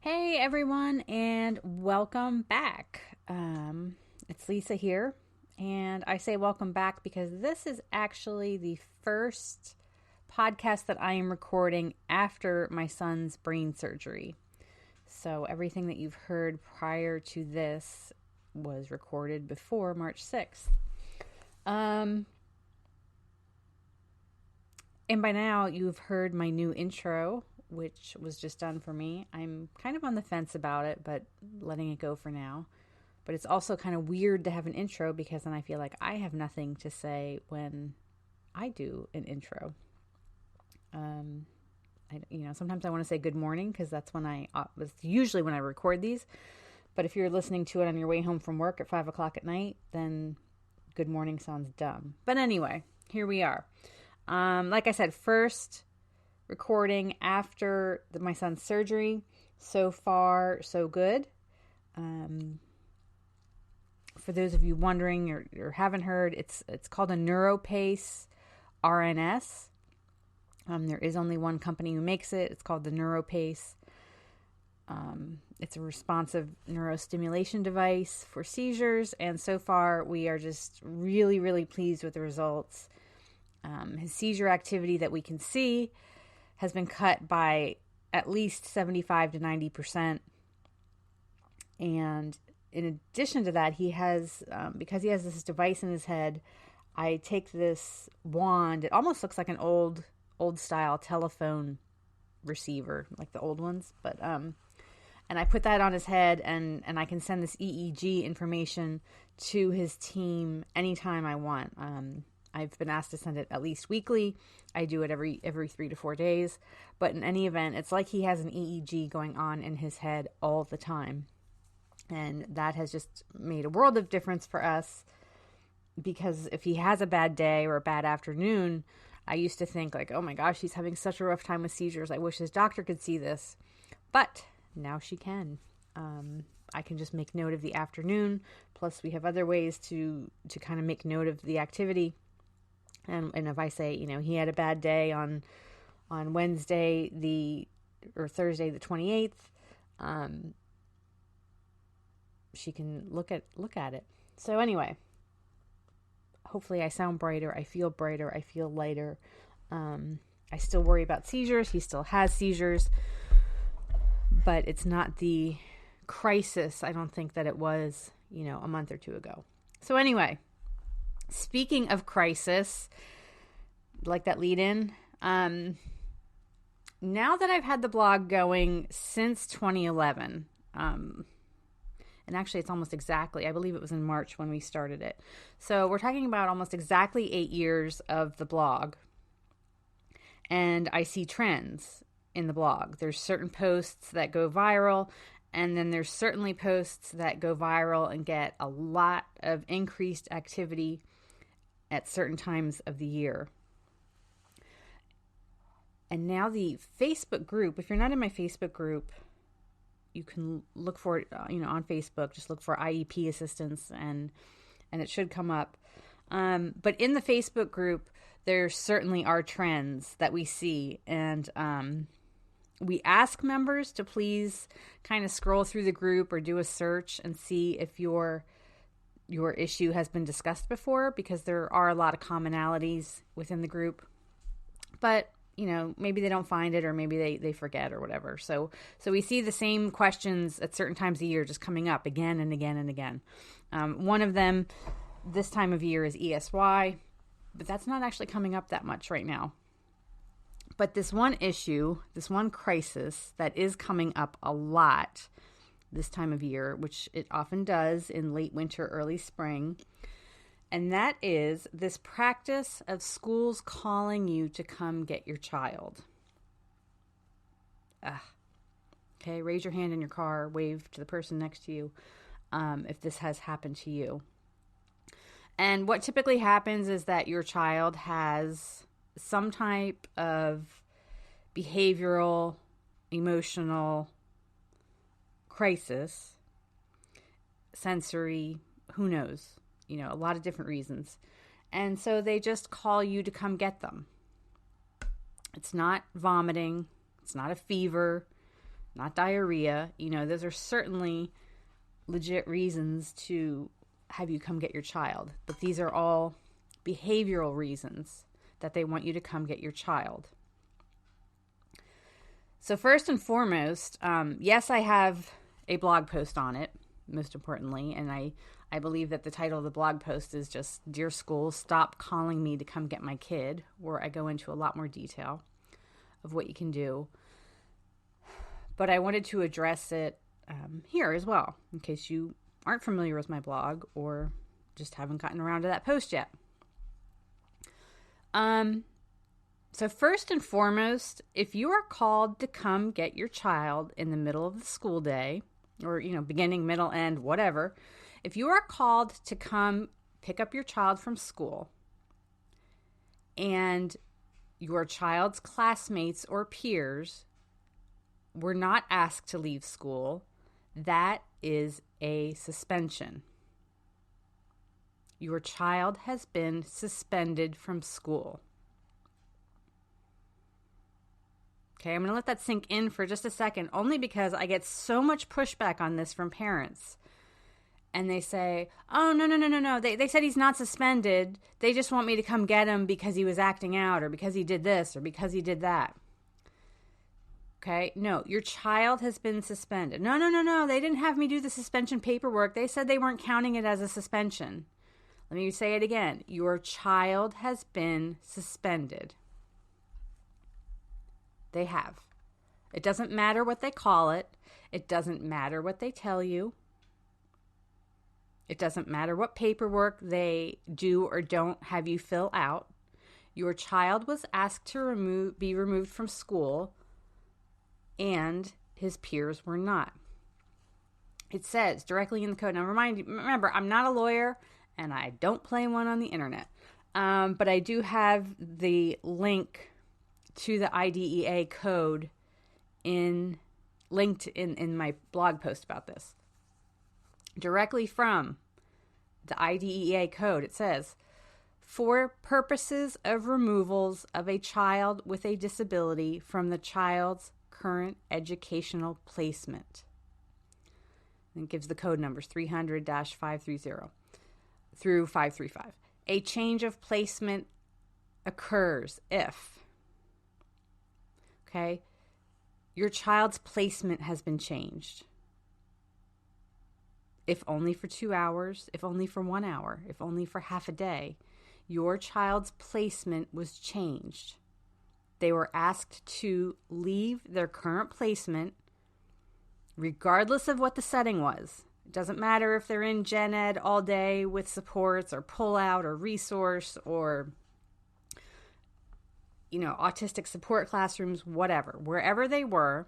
Hey everyone, and welcome back. It's Lisa here, and I say welcome back because this is actually the first podcast that I am recording after my son's brain surgery. So everything that you've heard prior to this was recorded before March 6th. And by now you've heard my new intro, which was just done for me. I'm kind of on the fence about it, but letting it go for now. But it's also kind of weird to have an intro because then I feel like I have nothing to say when I do an intro. Sometimes I want to say good morning because that's when was usually when I record these. But if you're listening to it on your way home from work at 5 o'clock at night, then good morning sounds dumb. But anyway, here we are. Like I said, first recording after my son's surgery. So far, so good. For those of you wondering or haven't heard, it's called a NeuroPace RNS. There is only one company who makes it. It's called the NeuroPace. It's a responsive neurostimulation device for seizures, and so far we are just really, really pleased with the results. His seizure activity that we can see has been cut by at least 75 to 90%. And in addition to that, he has, because he has this device in his head, I take this wand. It almost looks like an old style telephone receiver, like the old ones. But, and I put that on his head and I can send this EEG information to his team anytime I want. I've been asked to send it at least weekly. I do it every 3 to 4 days. But in any event, it's like he has an EEG going on in his head all the time. And that has just made a world of difference for us. Because if he has a bad day or a bad afternoon, I used to think like, oh my gosh, he's having such a rough time with seizures. I wish his doctor could see this. But now she can. I can just make note of the afternoon. Plus we have other ways to kind of make note of the activity. And if I say, he had a bad day on Wednesday or Thursday the 28th, she can look at it. So anyway, hopefully I sound brighter. I feel brighter. I feel lighter. I still worry about seizures. He still has seizures, but it's not the crisis I don't think that it was, a month or two ago. So anyway, speaking of crisis, like that lead in, now that I've had the blog going since 2011, and actually it's almost exactly, I believe it was in March when we started it. So we're talking about almost exactly 8 years of the blog. And I see trends in the blog. There's certain posts that go viral, and then there's certainly posts that go viral and get a lot of increased activity at certain times of the year. And now the Facebook group, if you're not in my Facebook group, you can look for it, on Facebook. Just look for IEP assistance and it should come up. But in the Facebook group, there certainly are trends that we see. And we ask members to please kind of scroll through the group or do a search and see if your issue has been discussed before, because there are a lot of commonalities within the group. But maybe they don't find it, or maybe they forget or whatever. So we see the same questions at certain times of year just coming up again and again and again. One of them this time of year is ESY, but that's not actually coming up that much right now. But this one issue, this one crisis that is coming up a lot this time of year, which it often does in late winter, early spring, and that is this practice of schools calling you to come get your child. Okay, raise your hand in your car, wave to the person next to you if this has happened to you. And what typically happens is that your child has some type of behavioral, emotional crisis, sensory, who knows, a lot of different reasons. And so they just call you to come get them. It's not vomiting. It's not a fever. not diarrhea. Those are certainly legit reasons to have you come get your child. But these are all behavioral reasons that they want you to come get your child. So first and foremost, yes, I have a blog post on it, most importantly, and I believe that the title of the blog post is just, Dear School, Stop Calling Me to Come Get My Kid, where I go into a lot more detail of what you can do. But I wanted to address it here as well, in case you aren't familiar with my blog or just haven't gotten around to that post yet. So first and foremost, if you are called to come get your child in the middle of the school day, or, beginning, middle, end, whatever, if you are called to come pick up your child from school and your child's classmates or peers were not asked to leave school, that is a suspension. Your child has been suspended from school. Okay, I'm going to let that sink in for just a second, only because I get so much pushback on this from parents. And they say, oh, no. They said he's not suspended. They just want me to come get him because he was acting out, or because he did this, or because he did that. Okay, no, your child has been suspended. No. They didn't have me do the suspension paperwork. They said they weren't counting it as a suspension. Let me say it again. Your child has been suspended. They have. It doesn't matter what they call it. It doesn't matter what they tell you. It doesn't matter what paperwork they do or don't have you fill out. Your child was asked to be removed from school, and his peers were not. It says directly in the code. Now remember, I'm not a lawyer, and I don't play one on the internet. But I do have the link to the IDEA code linked in my blog post about this. Directly from the IDEA code, it says, for purposes of removals of a child with a disability from the child's current educational placement. And it gives the code numbers 300-530 through 535. A change of placement occurs if, okay, your child's placement has been changed. If only for 2 hours, if only for 1 hour, if only for half a day, your child's placement was changed. They were asked to leave their current placement regardless of what the setting was. It doesn't matter if they're in gen ed all day with supports or pull out or resource or, autistic support classrooms, whatever. Wherever they were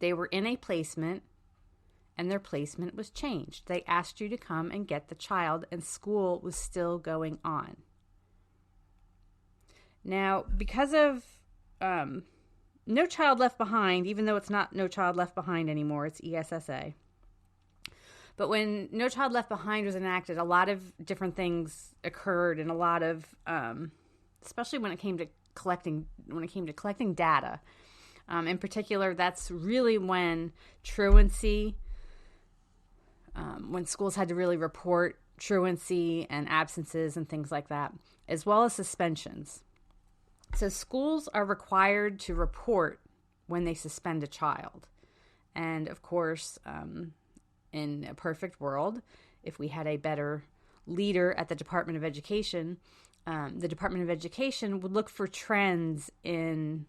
in a placement and their placement was changed. They asked you to come and get the child, and school was still going on. Now, because of No Child Left Behind, even though it's not No Child Left Behind anymore, it's ESSA. But when No Child Left Behind was enacted, a lot of different things occurred, and a lot of, especially when it came to collecting data. In particular, that's really when truancy, when schools had to really report truancy and absences and things like that, as well as suspensions. So schools are required to report when they suspend a child. And of course, in a perfect world, if we had a better leader at the Department of Education, the Department of Education would look for trends in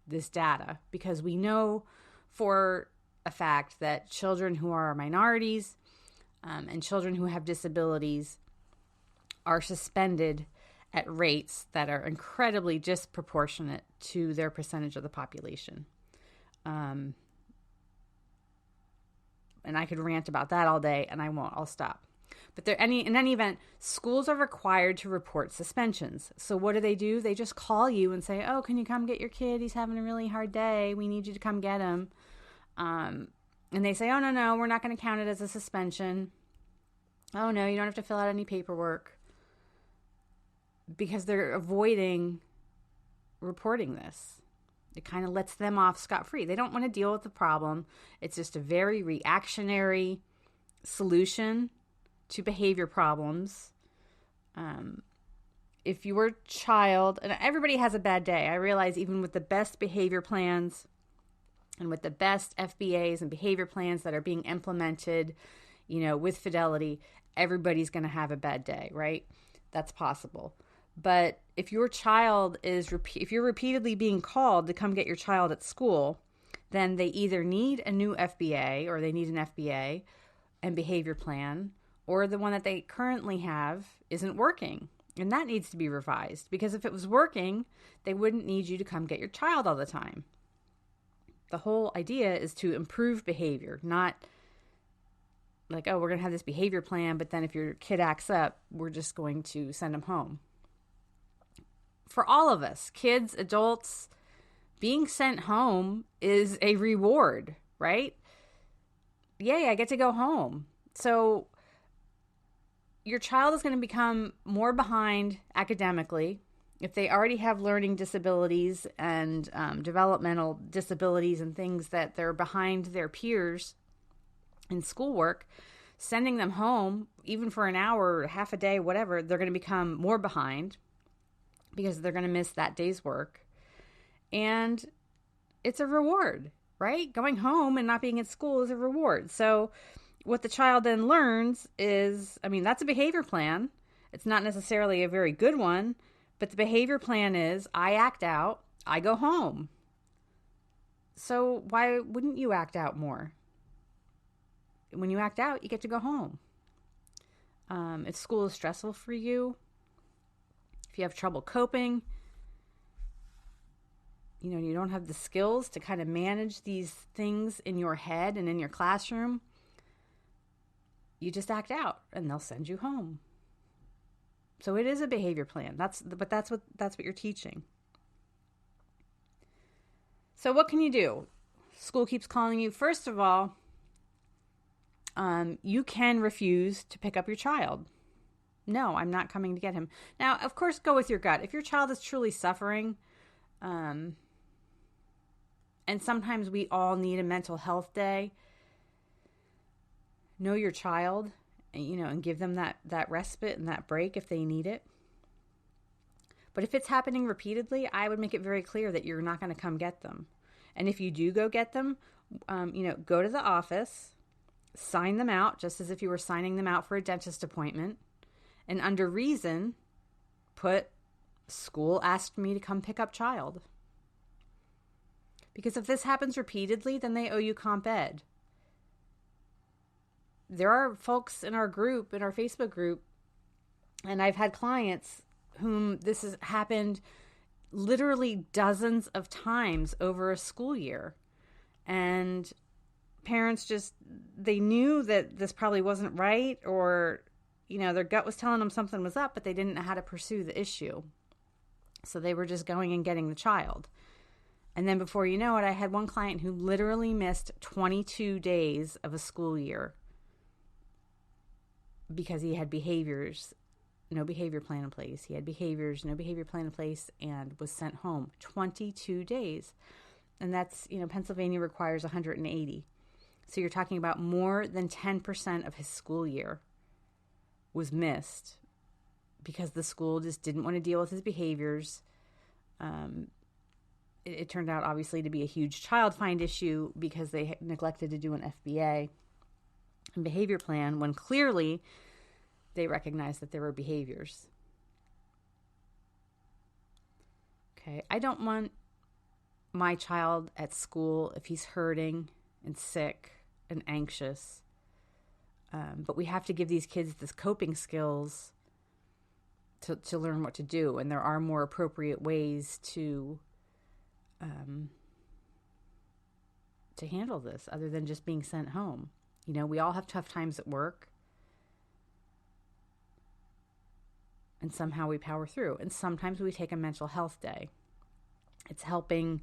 this data, because we know for a fact that children who are minorities and children who have disabilities are suspended at rates that are incredibly disproportionate to their percentage of the population. And I could rant about that all day, and I won't. I'll stop. But in any event, schools are required to report suspensions. So what do? They just call you and say, oh, can you come get your kid? He's having a really hard day. We need you to come get him. And they say, oh, no, we're not going to count it as a suspension. Oh, no, you don't have to fill out any paperwork. Because they're avoiding reporting this. It kind of lets them off scot-free. They don't want to deal with the problem. It's just a very reactionary solution to behavior problems. If your child, and everybody has a bad day, I realize even with the best behavior plans and with the best FBAs and behavior plans that are being implemented, with fidelity, everybody's going to have a bad day, right? That's possible. But if your child if you're repeatedly being called to come get your child at school, then they either need a new FBA or they need an FBA and behavior plan, or the one that they currently have isn't working. And that needs to be revised, because if it was working, they wouldn't need you to come get your child all the time. The whole idea is to improve behavior, not like, oh, we're going to have this behavior plan, but then if your kid acts up, we're just going to send them home. For all of us, kids, adults, being sent home is a reward, right? Yay, I get to go home. So your child is going to become more behind academically. If they already have learning disabilities and developmental disabilities and things that they're behind their peers in schoolwork, sending them home, even for an hour, half a day, whatever, they're going to become more behind because they're going to miss that day's work. And it's a reward, right? Going home and not being at school is a reward. So what the child then learns is, that's a behavior plan. It's not necessarily a very good one, but the behavior plan is I act out, I go home. So why wouldn't you act out more? When you act out, you get to go home. If school is stressful for you, if you have trouble coping, you don't have the skills to kind of manage these things in your head and in your classroom, you just act out and they'll send you home. So it is a behavior plan. That's what you're teaching. So what can you do? School keeps calling you. First of all, you can refuse to pick up your child. No, I'm not coming to get him. Now, of course, go with your gut. If your child is truly suffering, and sometimes we all need a mental health day, know your child, and give them that respite and that break if they need it. But if it's happening repeatedly, I would make it very clear that you're not going to come get them. And if you do go get them, go to the office, sign them out just as if you were signing them out for a dentist appointment, and under reason, put school asked me to come pick up child. Because if this happens repeatedly, then they owe you comp ed. There are folks in our group, in our Facebook group, and I've had clients whom this has happened literally dozens of times over a school year. And parents they knew that this probably wasn't right, or, their gut was telling them something was up, but they didn't know how to pursue the issue. So they were just going and getting the child. And then before you know it, I had one client who literally missed 22 days of a school year because he had behaviors, no behavior plan in place. He had behaviors, no behavior plan in place, and was sent home 22 days. And that's, Pennsylvania requires 180. So you're talking about more than 10% of his school year was missed because the school just didn't want to deal with his behaviors. It turned out, obviously, to be a huge child find issue because they neglected to do an FBA and behavior plan when clearly they recognized that there were behaviors. Okay, I don't want my child at school if he's hurting and sick and anxious. But we have to give these kids this coping skills to learn what to do. And there are more appropriate ways to handle this other than just being sent home. We all have tough times at work. And somehow we power through. And sometimes we take a mental health day. It's helping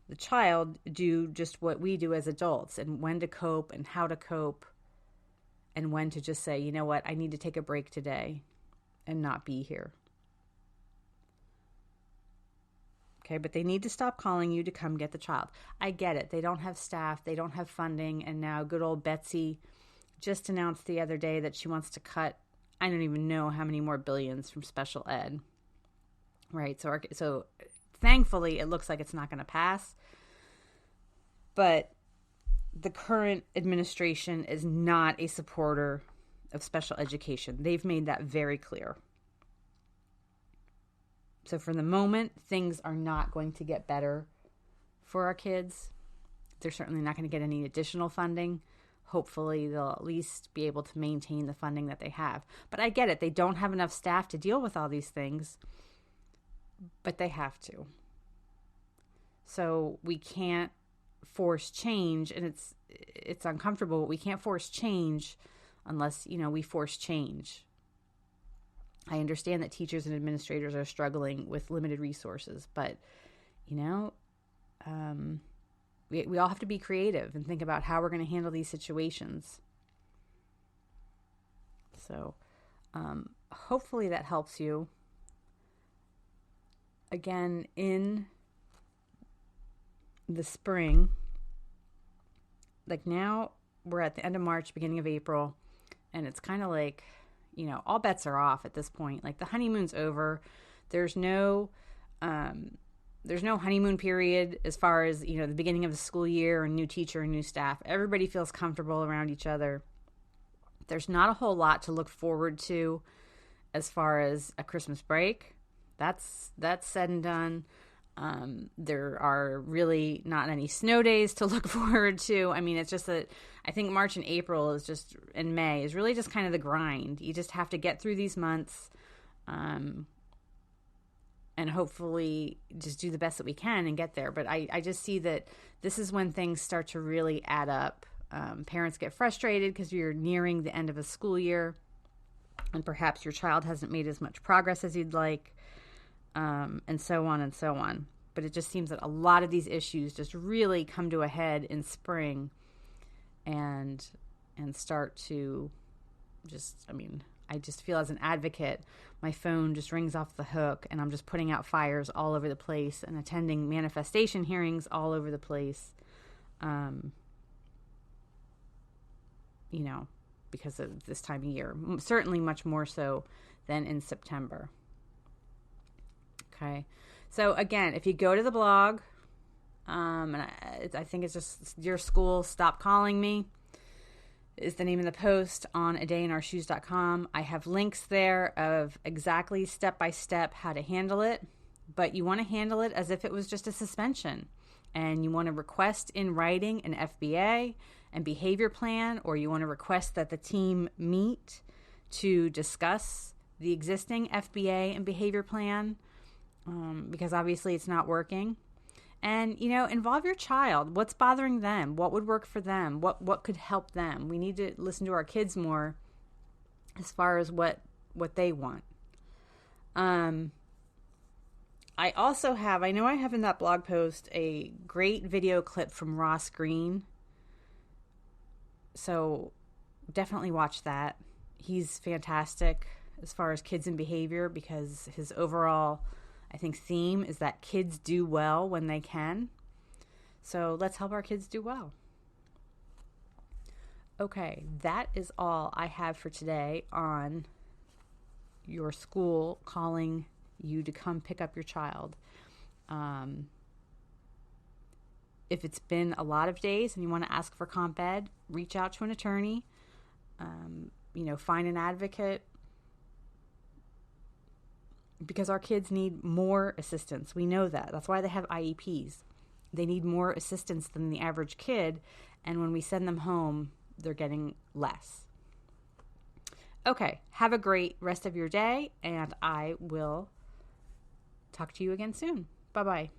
the child do just what we do as adults, and when to cope and how to cope, and when to just say, you know what, I need to take a break today and not be here. Okay, but they need to stop calling you to come get the child. I get it. They don't have staff. They don't have funding. And now good old Betsy just announced the other day that she wants to cut, I don't even know how many more billions from special ed. Right? So thankfully, it looks like it's not going to pass. But the current administration is not a supporter of special education. They've made that very clear. So for the moment, things are not going to get better for our kids. They're certainly not going to get any additional funding. Hopefully, they'll at least be able to maintain the funding that they have. But I get it. They don't have enough staff to deal with all these things, but they have to. So we can't force change, and it's uncomfortable, but we can't force change unless, we force change. I understand that teachers and administrators are struggling with limited resources, but, we all have to be creative and think about how we're going to handle these situations. So hopefully that helps you. Again, in the spring, like now we're at the end of March, beginning of April, and it's kind of like, all bets are off at this point. Like the honeymoon's over. There's no honeymoon period as far as, the beginning of the school year or new teacher and new staff. Everybody feels comfortable around each other. There's not a whole lot to look forward to as far as a Christmas break. That's said and done. There are really not any snow days to look forward to. I mean, it's just that I think March and April and May is really just kind of the grind. You just have to get through these months, and hopefully just do the best that we can and get there. But I just see that this is when things start to really add up. Parents get frustrated because you're nearing the end of a school year, and perhaps your child hasn't made as much progress as you'd like. And so on and so on. But it just seems that a lot of these issues just really come to a head in spring and start to I just feel as an advocate, my phone just rings off the hook and I'm just putting out fires all over the place and attending manifestation hearings all over the place, because of this time of year. Certainly much more so than in September. Okay. So again, if you go to the blog, and I think it's just Dear School, Stop Calling Me is the name of the post on adayinourshoes.com. I have links there of exactly step-by-step how to handle it, but you want to handle it as if it was just a suspension, and you want to request in writing an FBA and behavior plan, or you want to request that the team meet to discuss the existing FBA and behavior plan, because obviously it's not working. And, involve your child. What's bothering them? What would work for them? What could help them? We need to listen to our kids more as far as what they want. I also have, I know I have in that blog post a great video clip from Ross Green. So definitely watch that. He's fantastic as far as kids and behavior, because his overall, I think, theme is that kids do well when they can. So let's help our kids do well. Okay, that is all I have for today on your school calling you to come pick up your child. If it's been a lot of days and you want to ask for comp ed, reach out to an attorney, find an advocate, because our kids need more assistance. We know that. That's why they have IEPs. They need more assistance than the average kid, and when we send them home, they're getting less. Okay, have a great rest of your day, and I will talk to you again soon. Bye-bye.